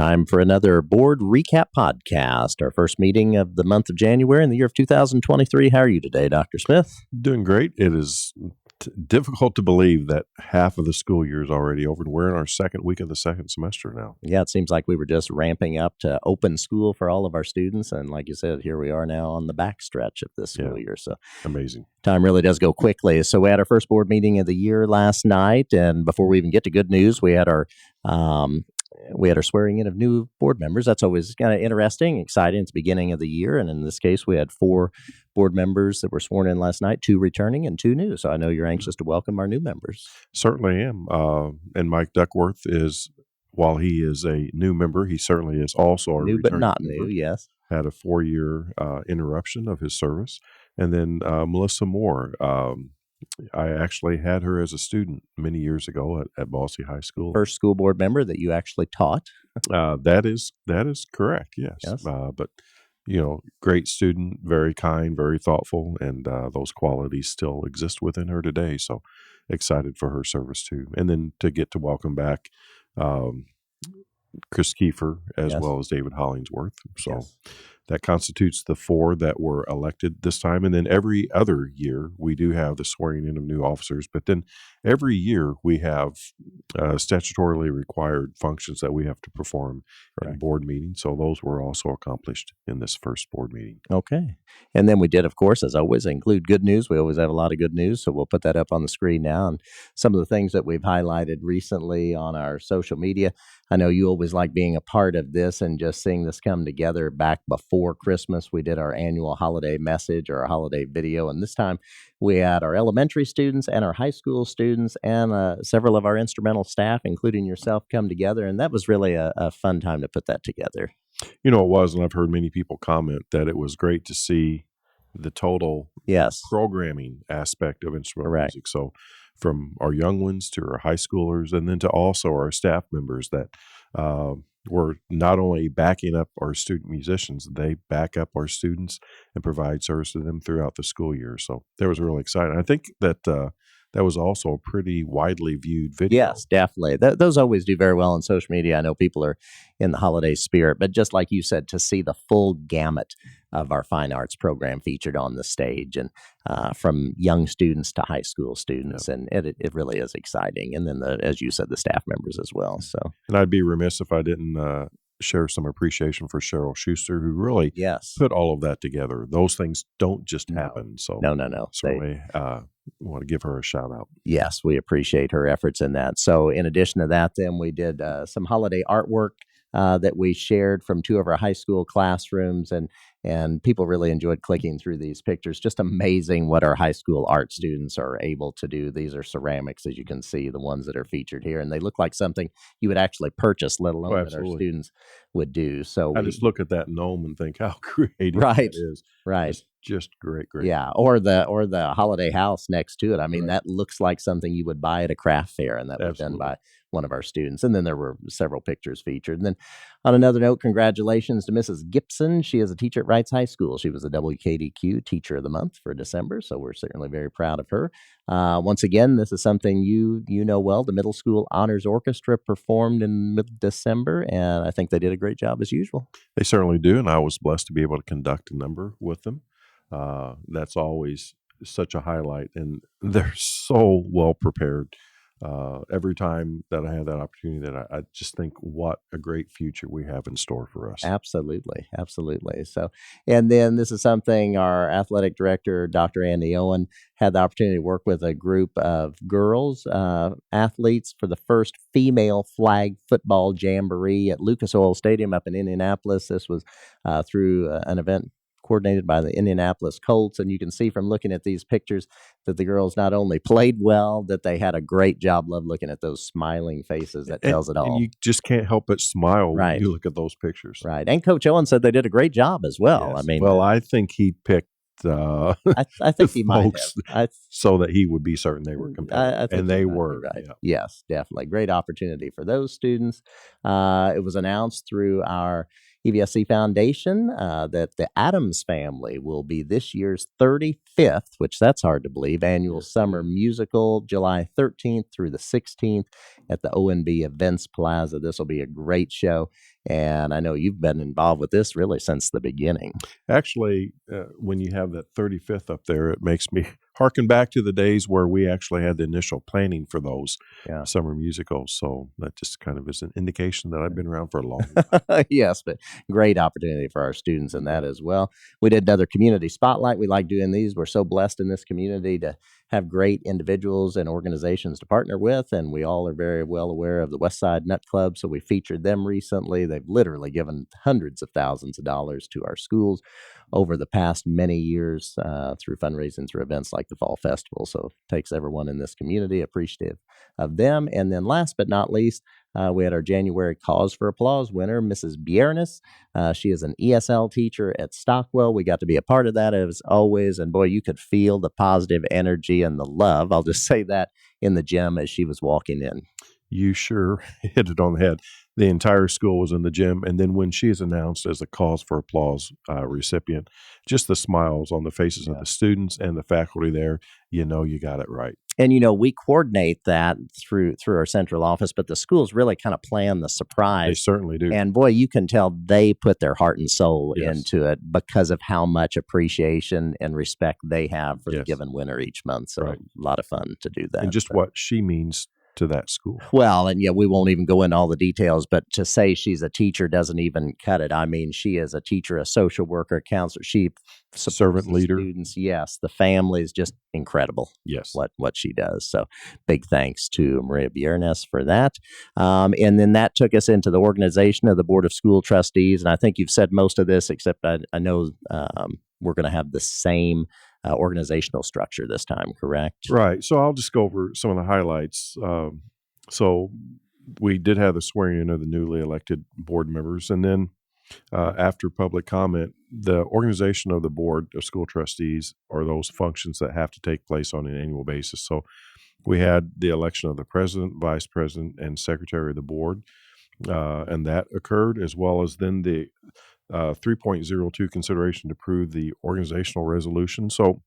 Time for another board recap podcast, our first meeting of the month of January in the year of 2023. How are you today, Dr. Smith? Doing great. It is difficult to believe that half of the school year is already over, and we're in our second week of the second semester now. Yeah, it seems like we were just ramping up to open school for all of our students. And like you said, here we are now on the backstretch of this school year. So amazing. Time really does go quickly. So we had our first board meeting of the year last night. And before we even get to good news, we had our swearing in of new board members. That's always kind of interesting, exciting. It's the beginning of the year. And in this case, we had 4 board members that were sworn in last night, 2 returning and 2 new. So I know you're anxious to welcome our new members. Certainly am. And Mike Duckworth is, while he is a new member, he certainly is also a new but not member. new, yes. Had a 4-year interruption of his service. And then Melissa Moore, I actually had her as a student many years ago at Boise High School. First school board member that you actually taught. That is correct. Yes. But great student, very kind, very thoughtful, and those qualities still exist within her today. So excited for her service too, and then to get to welcome back Chris Kiefer as well as David Hollingsworth. So that constitutes the 4 that were elected this time. And then every other year we do have the swearing in of new officers. But then every year we have statutorily required functions that we have to perform in board meetings. So those were also accomplished in this first board meeting. Okay. And then we did, of course, as always, include good news. We always have a lot of good news. So we'll put that up on the screen now. And some of the things that we've highlighted recently on our social media. I know you always like being a part of this and just seeing this come together. Back before Christmas, we did our annual holiday message or our holiday video. And this time we had our elementary students and our high school students and several of our instrumental staff, including yourself, come together. And that was really a fun time to put that together. It was, and I've heard many people comment that it was great to see the total programming aspect of instrumental music. So from our young ones to our high schoolers, and then to also our staff members that were not only backing up our student musicians, they back up our students and provide service to them throughout the school year. So that was really exciting. I think that that was also a pretty widely viewed video. Yes, definitely. Those always do very well on social media. I know people are in the holiday spirit, but just like you said, to see the full gamut of our fine arts program featured on the stage, and from young students to high school students, and it really is exciting. And then, as you said, the staff members as well. So, and I'd be remiss if I didn't share some appreciation for Cheryl Schuster, who really put all of that together. Those things don't just happen. So no. Certainly want to give her a shout out. Yes, we appreciate her efforts in that. So in addition to that, then we did some holiday artwork that we shared from 2 of our high school classrooms, and people really enjoyed clicking through these pictures. Just amazing what our high school art students are able to do. These are ceramics, as you can see, the ones that are featured here, and they look like something you would actually purchase, let alone that our students would do. So I just look at that gnome and think how creative that is. Right. Just great. Yeah, or the holiday house next to it. I mean, that looks like something you would buy at a craft fair, and that was done by one of our students. And then there were several pictures featured. And then on another note, congratulations to Mrs. Gibson. She is a teacher at Wrights High School. She was the WKDQ Teacher of the Month for December, so we're certainly very proud of her. Once again, this is something you know well. The Middle School Honors Orchestra performed in mid-December, and I think they did a great job as usual. They certainly do, and I was blessed to be able to conduct a number with them. That's always such a highlight, and they're so well prepared. Every time that I have that opportunity, that I just think what a great future we have in store for us. Absolutely. So, and then this is something our athletic director, Dr. Andy Owen, had the opportunity to work with a group of girls, athletes, for the first female flag football jamboree at Lucas Oil Stadium up in Indianapolis. This was through an event coordinated by the Indianapolis Colts. And you can see from looking at these pictures that the girls not only played well, that they had a great job. Love looking at those smiling faces. That tells it all. And you just can't help but smile when you look at those pictures. Right. And Coach Owen said they did a great job as well. Yes. I mean, I think he picked I think he might have. So that he would be certain they were competitive. And they were. Right. Yeah. Yes, definitely. Great opportunity for those students. It was announced through our EVSC Foundation that the Addams Family will be this year's 35th, which that's hard to believe, annual summer musical, July 13th through the 16th at the ONB Events Plaza. This will be a great show. And I know you've been involved with this really since the beginning. Actually, when you have that 35th up there, it makes me harken back to the days where we actually had the initial planning for those summer musicals. So that just kind of is an indication that I've been around for a long time. Yes, but great opportunity for our students in that as well. We did another community spotlight. We like doing these. We're so blessed in this community to have great individuals and organizations to partner with, and we all are very well aware of the West Side Nut Club, so we featured them recently. They've literally given hundreds of thousands of dollars to our schools over the past many years through fundraising, through events like the Fall Festival. So takes everyone in this community appreciative of them. And then last but not least, we had our January Cause for Applause winner, Mrs. Biernes. She is an ESL teacher at Stockwell. We got to be a part of that as always. And boy, you could feel the positive energy and the love. I'll just say that in the gym as she was walking in. You sure hit it on the head. The entire school was in the gym. And then when she is announced as the Cause for Applause recipient, just the smiles on the faces of the students and the faculty there, you know you got it right. And, you know, we coordinate that through our central office, but the schools really kind of plan the surprise. They certainly do. And boy, you can tell they put their heart and soul into it because of how much appreciation and respect they have for the given winner each month. So a lot of fun to do that. And just what she means to that school. Well, and we won't even go into all the details, but to say she's a teacher doesn't even cut it. I mean, she is a teacher, a social worker, a counselor. She servant leader. Students, yes. The family is just incredible. Yes, what she does. So big thanks to Maria Biernes for that. And then that took us into the organization of the Board of School Trustees. And I think you've said most of this, except I know we're going to have the same organizational structure this time, correct? Right. So I'll just go over some of the highlights. So we did have the swearing in of the newly elected board members. And then after public comment, the organization of the Board of School Trustees are those functions that have to take place on an annual basis. So we had the election of the president, vice president, and secretary of the board, and that occurred, as well as then the 3.02 consideration to approve the organizational resolution. So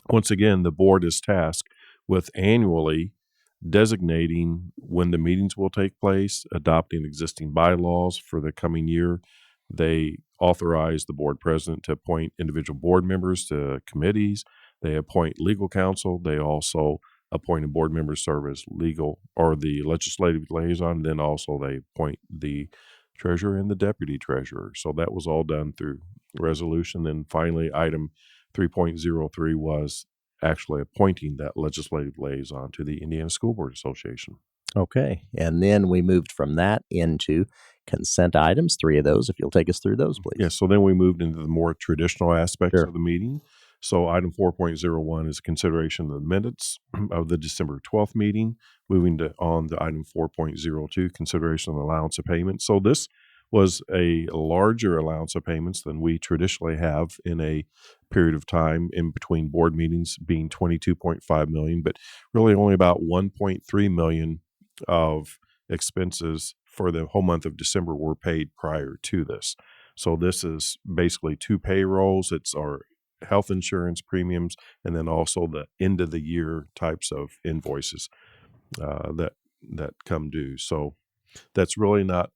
once again, the board is tasked with annually designating when the meetings will take place, adopting existing bylaws for the coming year. They authorize the board president to appoint individual board members to committees. They appoint legal counsel. They also appoint a board member to serve as legal or the legislative liaison. Then also they appoint the treasurer and the deputy treasurer. So that was all done through resolution. Then finally, item 3.03 was actually appointing that legislative liaison to the Indiana School Board Association. Okay. And then we moved from that into consent items, 3 of those, if you'll take us through those, please. Yes. So then we moved into the more traditional aspects of the meeting. So item 4.01 is consideration of the minutes of the December 12th meeting. Moving on to item 4.02, consideration of the allowance of payments. So this was a larger allowance of payments than we traditionally have in a period of time in between board meetings, being $22.5 million, but really only about $1.3 million of expenses for the whole month of December were paid prior to this. So this is basically 2 payrolls. It's our health insurance premiums, and then also the end of the year types of invoices that come due. So that's really not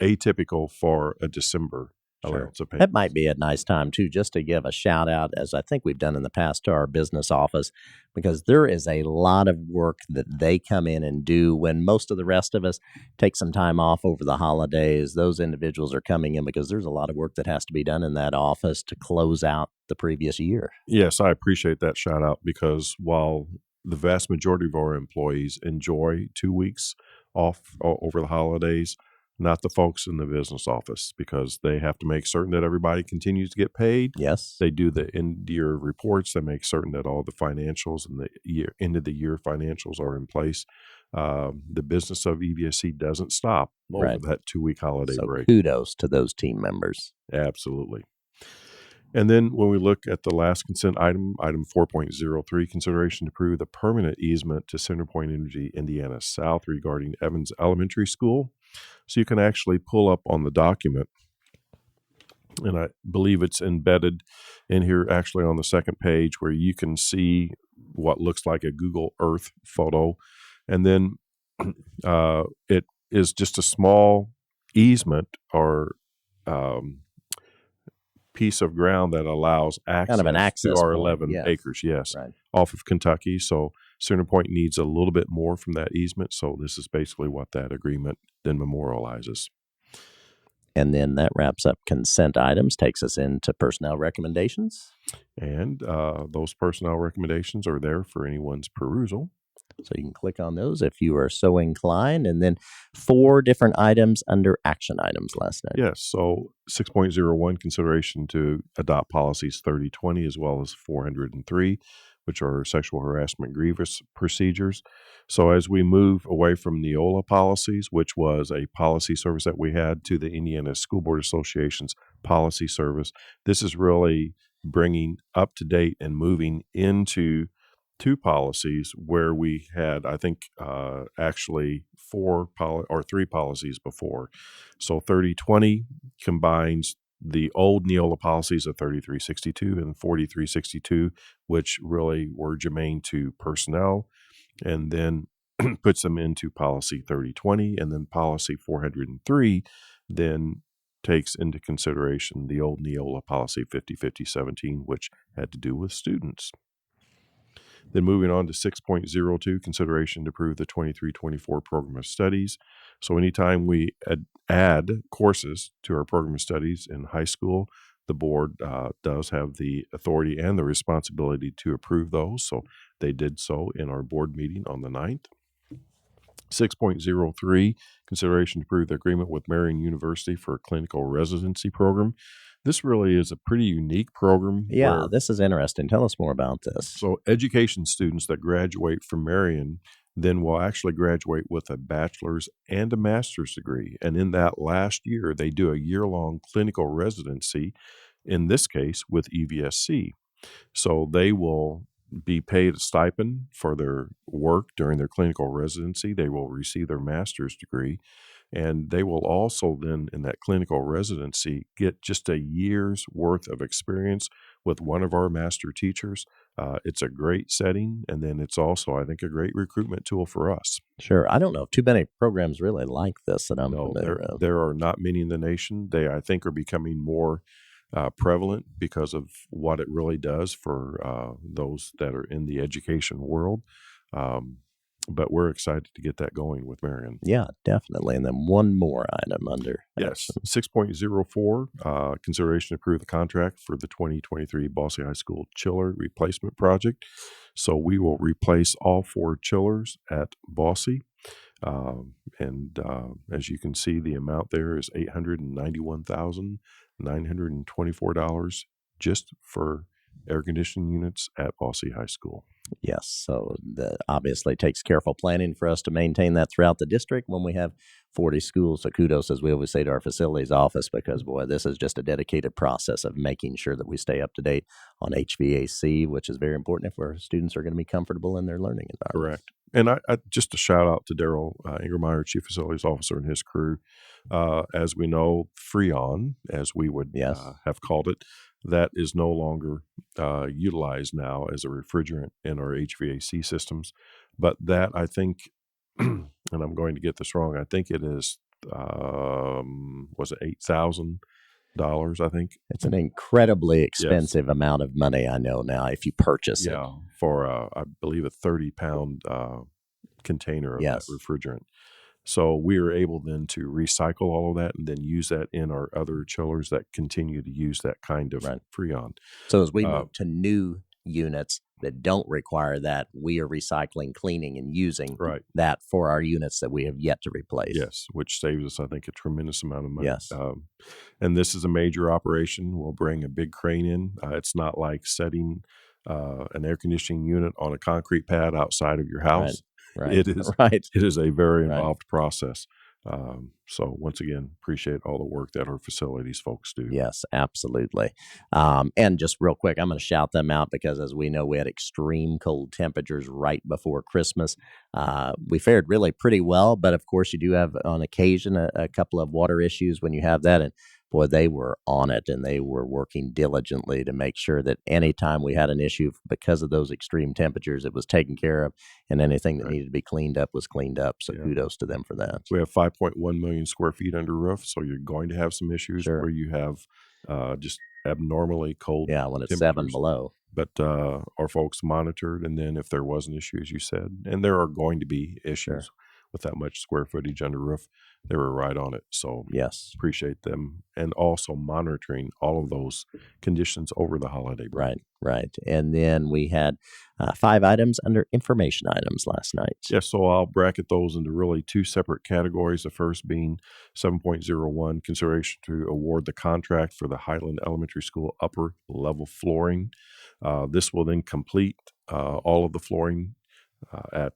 atypical for a December allowance of payments. That might be a nice time, too, just to give a shout out, as I think we've done in the past, to our business office, because there is a lot of work that they come in and do when most of the rest of us take some time off over the holidays. Those individuals are coming in because there's a lot of work that has to be done in that office to close out the previous year. Yes, I appreciate that shout out, because while the vast majority of our employees enjoy 2 weeks off over the holidays, not the folks in the business office, because they have to make certain that everybody continues to get paid. Yes. They do the end-year reports. They make certain that all the financials and the end-of-the-year financials are in place. The business of EVSC doesn't stop over that 2-week holiday break. Kudos to those team members. Absolutely. And then when we look at the last consent item, item 4.03, consideration to approve the permanent easement to CenterPoint Energy Indiana South regarding Evans Elementary School. So you can actually pull up on the document, and I believe it's embedded in here actually on the second page, where you can see what looks like a Google Earth photo. And then it is just a small easement or piece of ground that allows access, kind of an access to our point, 11 yes. acres, yes, Right. off of Kentucky. So Center Point needs a little bit more from that easement. So this is basically what that agreement then memorializes. And then that wraps up consent items, takes us into personnel recommendations. And those personnel recommendations are there for anyone's perusal. So you can click on those if you are so inclined. And then 4 different items under action items last night. Yes. So 6.01, consideration to adopt policies 3020 as well as 403, which are sexual harassment grievance procedures. So as we move away from Neola policies, which was a policy service that we had, to the Indiana School Board Association's policy service, this is really bringing up to date and moving into 2 policies where we had, I think, actually 3 policies before. So 3020 combines the old Neola policies of 3362 and 4362, which really were germane to personnel, and then puts them into policy 3020, and then policy 403 then takes into consideration the old Neola policy 505017, which had to do with students. Then moving on to 6.02, consideration to approve the 23-24 program of studies. So anytime we add courses to our program of studies in high school, the board does have the authority and the responsibility to approve those. So they did so in our board meeting on the 9th. 6.03, consideration to approve the agreement with Marian University for a clinical residency program. This really is a pretty unique program. Yeah, this is interesting. Tell us more about this. So education students that graduate from Marian then will actually graduate with a bachelor's and a master's degree. And in that last year, they do a year-long clinical residency, in this case with EVSC. So they will be paid a stipend for their work during their clinical residency. They will receive their master's degree. And they will also then, in that clinical residency, get just a year's worth of experience with one of our master teachers. It's a great setting, and then it's also, I think, a great recruitment tool for us. Sure. I don't know if too many programs really like this that I'm familiar with. There are not many in the nation. They, I think, are becoming more prevalent because of what it really does for those that are in the education world. But we're excited to get that going with Marian. Yeah, definitely. And then one more item under. Yes, 6.04, consideration to approve the contract for the 2023 Bosse High School chiller replacement project. So we will replace all 4 chillers at Bosse. And as you can see, the amount there is $891,924 just for air conditioning units at Bosse High School. Yes, so that obviously takes careful planning for us to maintain that throughout the district when we have 40 schools. So kudos, as we always say, to our facilities office, because, boy, this is just a dedicated process of making sure that we stay up to date on HVAC, which is very important if our students are going to be comfortable in their learning environment. Correct. And I just a shout out to Daryl Ingermeyer, Chief Facilities Officer, and his crew. As we know, Freon, as we would have called it, that is no longer utilized now as a refrigerant in our HVAC systems. But that, I think, and I'm going to get this wrong, I think it is, was it $8,000? I think it's an incredibly expensive amount of money. I know now if you purchase it. For I believe a 30-pound container of that refrigerant. So we are able then to recycle all of that and then use that in our other chillers that continue to use that kind of Freon. So as we move to new units that don't require that, we are recycling, cleaning, and using that for our units that we have yet to replace. Yes, which saves us, I think, a tremendous amount of money. Yes. And this is a major operation. We'll bring a big crane in. It's not like setting an air conditioning unit on a concrete pad outside of your house. It is It is a very involved process. So once again, appreciate all the work that our facilities folks do. Yes, absolutely. And just real quick, I'm going to shout them out because, as we know, we had extreme cold temperatures right before Christmas. We fared really pretty well, but of course, you do have on occasion a couple of water issues when you have that. And boy, they were on it, and they were working diligently to make sure that anytime we had an issue because of those extreme temperatures, it was taken care of, and anything that needed to be cleaned up was cleaned up. So kudos to them for that. We have 5.1 million square feet under roof, so you're going to have some issues where you have just abnormally cold when it's 7 below. But our folks monitored, and then if there was an issue, as you said, and there are going to be issues with that much square footage under roof, they were right on it. So appreciate them, and also monitoring all of those conditions over the holiday break. Right. And then we had 5 items under information items last night. Yes, so I'll bracket those into really 2 separate categories. The first being 7.01, consideration to award the contract for the Highland Elementary School upper level flooring. This will then complete all of the flooring at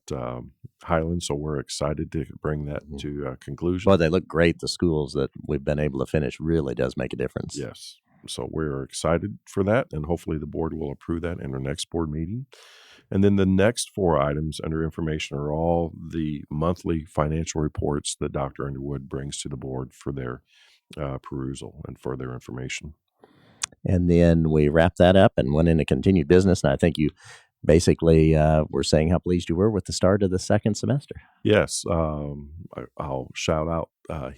Highland, so we're excited to bring that to conclusion. Well, they look great. The schools that we've been able to finish really does make a difference. Yes, so we're excited for that, and hopefully the board will approve that in our next board meeting. And then the next 4 items under information are all the monthly financial reports that Dr. Underwood brings to the board for their perusal and for their information. And then we wrapped that up and went into continued business, and I think you basically were saying how pleased you were with the start of the second semester. Yes. I'll shout out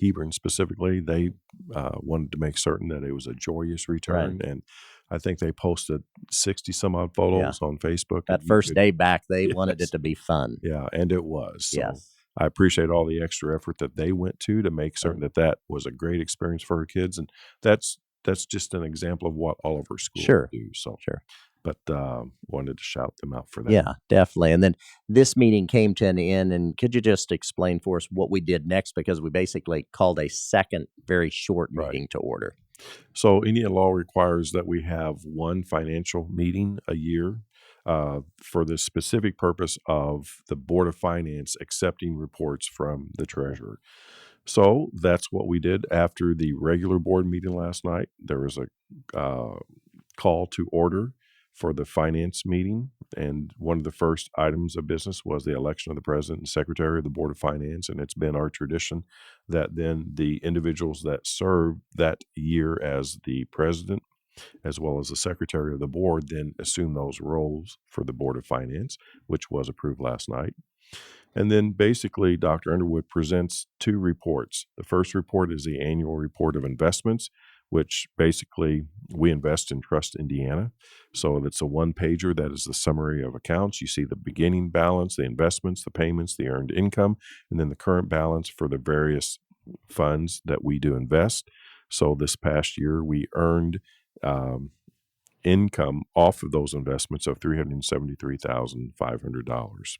Hebron specifically. They wanted to make certain that it was a joyous return, and I think they posted 60 some odd photos on Facebook. That first day back, they wanted it to be fun. Yeah, and it was. So I appreciate all the extra effort that they went to make certain that that was a great experience for our kids, and that's just an example of what all of our schools do. So but wanted to shout them out for that. Yeah, definitely. And then this meeting came to an end, and could you just explain for us what we did next? Because we basically called a second very short meeting to order. So Indiana law requires that we have one financial meeting a year for the specific purpose of the Board of Finance accepting reports from the treasurer. So that's what we did after the regular board meeting last night. There was a call to order for the finance meeting, and one of the first items of business was the election of the president and secretary of the Board of Finance, and it's been our tradition that then the individuals that serve that year as the president as well as the secretary of the board then assume those roles for the Board of Finance, which was approved last night. And then basically Dr. Underwood presents 2 reports. The first report is the annual report of investments, which basically we invest in Trust Indiana. So it's a 1-pager that is the summary of accounts. You see the beginning balance, the investments, the payments, the earned income, and then the current balance for the various funds that we do invest. So this past year we earned income off of those investments of $373,500.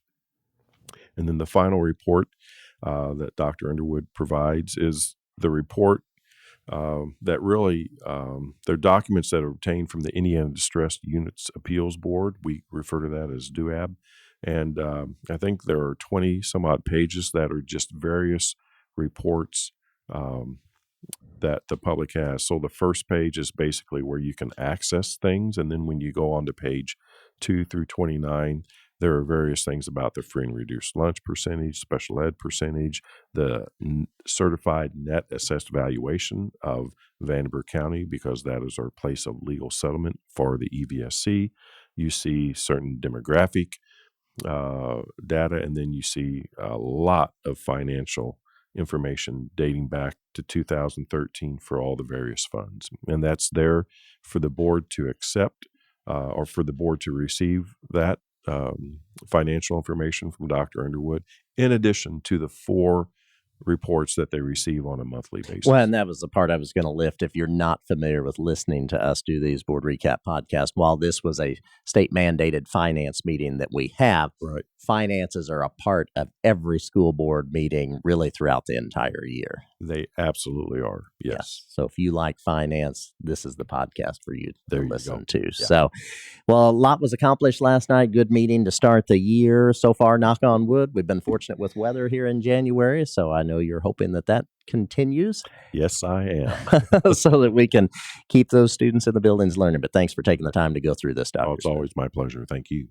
And then the final report that Dr. Underwood provides is the report that really, they're documents that are obtained from the Indiana Distressed Units Appeals Board. We refer to that as DUAB. And I think there are 20 some odd pages that are just various reports that the public has. So the first page is basically where you can access things. And then when you go on to page 2 through 29, there are various things about the free and reduced lunch percentage, special ed percentage, the certified net assessed valuation of Vanderbilt County, because that is our place of legal settlement for the EVSC. You see certain demographic data, and then you see a lot of financial information dating back to 2013 for all the various funds. And that's there for the board to accept or for the board to receive that financial information from Dr. Underwood, in addition to the 4 reports that they receive on a monthly basis. Well, and that was the part I was going to lift. If you're not familiar with listening to us do these board recap podcasts, while this was a state mandated finance meeting that we have, finances are a part of every school board meeting really throughout the entire year. They absolutely are. Yes. So if you like finance, this is the podcast for you to listen to. Yeah. So, well, a lot was accomplished last night. Good meeting to start the year so far. Knock on wood. We've been fortunate with weather here in January, so I know you're hoping that continues. Yes, I am. So that we can keep those students in the buildings learning. But thanks for taking the time to go through this, Dr. It's always my pleasure. Thank you.